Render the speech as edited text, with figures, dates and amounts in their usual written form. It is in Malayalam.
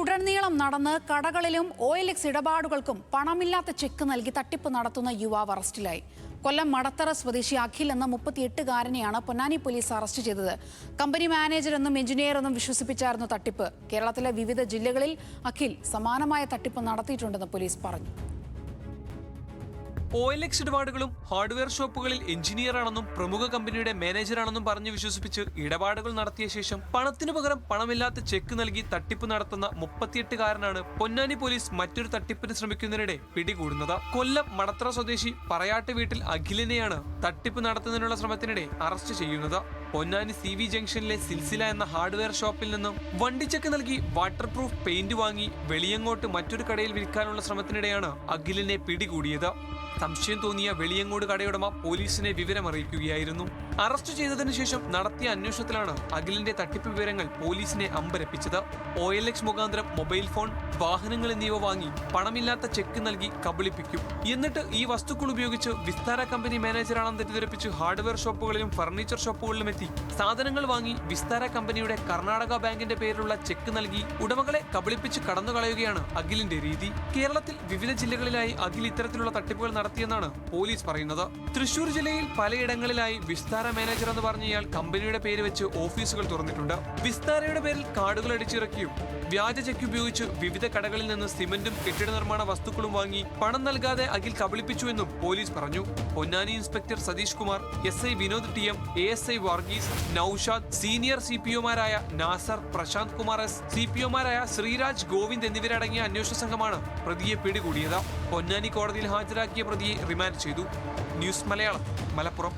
ജില്ലയിലുടനീളം നടന്ന് കടകളിലും OLX ഇടപാടുകൾക്കും പണമില്ലാത്ത ചെക്ക് നൽകി തട്ടിപ്പ് നടത്തുന്ന യുവാവ് അറസ്റ്റിലായി. കൊല്ലം മടത്തറ സ്വദേശി അഖിൽ എന്ന 38-കാരനെയാണ് പൊന്നാനി പോലീസ് അറസ്റ്റ് ചെയ്തത്. കമ്പനി മാനേജർ എന്നും എഞ്ചിനീയർ എന്നും വിശ്വസിപ്പിച്ചായിരുന്നു തട്ടിപ്പ്. കേരളത്തിലെ വിവിധ ജില്ലകളിൽ അഖിൽ സമാനമായ തട്ടിപ്പ് നടത്തിയിട്ടുണ്ടെന്ന് പോലീസ് പറഞ്ഞു. OLX ഇടപാടുകളും ഹാർഡ്വെയർ ഷോപ്പുകളിൽ എഞ്ചിനീയറാണെന്നും പ്രമുഖ കമ്പനിയുടെ മാനേജറാണെന്നും പറഞ്ഞ് വിശ്വസിപ്പിച്ച് ഇടപാടുകൾ നടത്തിയ ശേഷം പണത്തിനു പകരം പണമില്ലാത്ത ചെക്ക് നൽകി തട്ടിപ്പ് നടത്തുന്ന 38-കാരനാണ് പൊന്നാനി പോലീസ് മറ്റൊരു തട്ടിപ്പിന് ശ്രമിക്കുന്നതിനിടെ പിടികൂടുന്നത്. കൊല്ലം മടത്തറ സ്വദേശി പറയാട്ട് വീട്ടിൽ അഖിലിനെയാണ് തട്ടിപ്പ് നടത്തുന്നതിനുള്ള ശ്രമത്തിനിടെ അറസ്റ്റ് ചെയ്യുന്നത്. പൊന്നാനി CV ജംഗ്ഷനിലെ സിൽസില എന്ന ഹാർഡ്വെയർ ഷോപ്പിൽ നിന്നും വണ്ടിച്ചെക്ക് നൽകി വാട്ടർ പ്രൂഫ് പെയിന്റ് വാങ്ങി വെളിയങ്ങോട്ട് മറ്റൊരു കടയിൽ വിൽക്കാനുള്ള ശ്രമത്തിനിടെയാണ് അഖിലിനെ പിടികൂടിയത്. സംശയം തോന്നിയ വെളിയങ്ങോട് കടയുടമ പോലീസിനെ വിവരമറിയിക്കുകയായിരുന്നു. അറസ്റ്റ് ചെയ്തതിനു ശേഷം നടത്തിയ അന്വേഷണത്തിലാണ് അഖിലിന്റെ തട്ടിപ്പ് വിവരങ്ങൾ പോലീസിനെ അമ്പരപ്പിച്ചത്. OLX മുഖാന്തരം മൊബൈൽ ഫോൺ, വാഹനങ്ങൾ എന്നിവ വാങ്ങി പണമില്ലാത്ത ചെക്ക് നൽകി കബളിപ്പിക്കും. എന്നിട്ട് ഈ വസ്തുക്കൾ ഉപയോഗിച്ച് വിസ്താര കമ്പനി മാനേജറാണെന്ന് തെറ്റിദ്ധരിപ്പിച്ച് ഹാർഡ്വെയർ ഷോപ്പുകളിലും ഫർണിച്ചർ ഷോപ്പുകളിലും എത്തി സാധനങ്ങൾ വാങ്ങി വിസ്താര കമ്പനിയുടെ കർണാടക ബാങ്കിന്റെ പേരിലുള്ള ചെക്ക് നൽകി ഉടമകളെ കബളിപ്പിച്ച് കടന്നുകളയുകയാണ് അഖിലിന്റെ രീതി. കേരളത്തിൽ വിവിധ ജില്ലകളിലായി അഖിൽ ഇത്തരത്തിലുള്ള തട്ടിപ്പുകൾ നടത്തിയെന്നാണ് പോലീസ് പറയുന്നത്. തൃശൂർ ജില്ലയിൽ പലയിടങ്ങളിലായി വിസ്താര മാനേജർ എന്ന് പറഞ്ഞ ഇയാൾ കമ്പനിയുടെ പേര് വെച്ച് ഓഫീസുകൾ തുറന്നിട്ടുണ്ട്. വിസ്താരയുടെ പേരിൽ കാർഡുകൾ അടിച്ചിറക്കിയും വ്യാജ ചെക്ക് ഉപയോഗിച്ച് വിവിധ കടകളിൽ നിന്ന് സിമന്റും കെട്ടിട നിർമ്മാണ വസ്തുക്കളും വാങ്ങി പണം നൽകാതെ അഖിൽ കബളിപ്പിച്ചുവെന്നും പോലീസ് പറഞ്ഞു. Ponnani inspector Satheesh Kumar, SI Vinod TM, ASI Varghese, Naushad, senior CPOമാരായ നാസർ, പ്രശാന്ത് കുമാർ S, CPOമാരായ ശ്രീരാജ്, ഗോവിന്ദ് എന്നിവരടങ്ങിയ അന്വേഷണ സംഘമാണ് പ്രതിയെ പിടികൂടിയത്. പൊന്നാനി കോടതിയിൽ ഹാജരാക്കിയ പ്രതിയെ റിമാൻഡ് ചെയ്തു. ന്യൂസ് മലയാളം, മലപ്പുറം.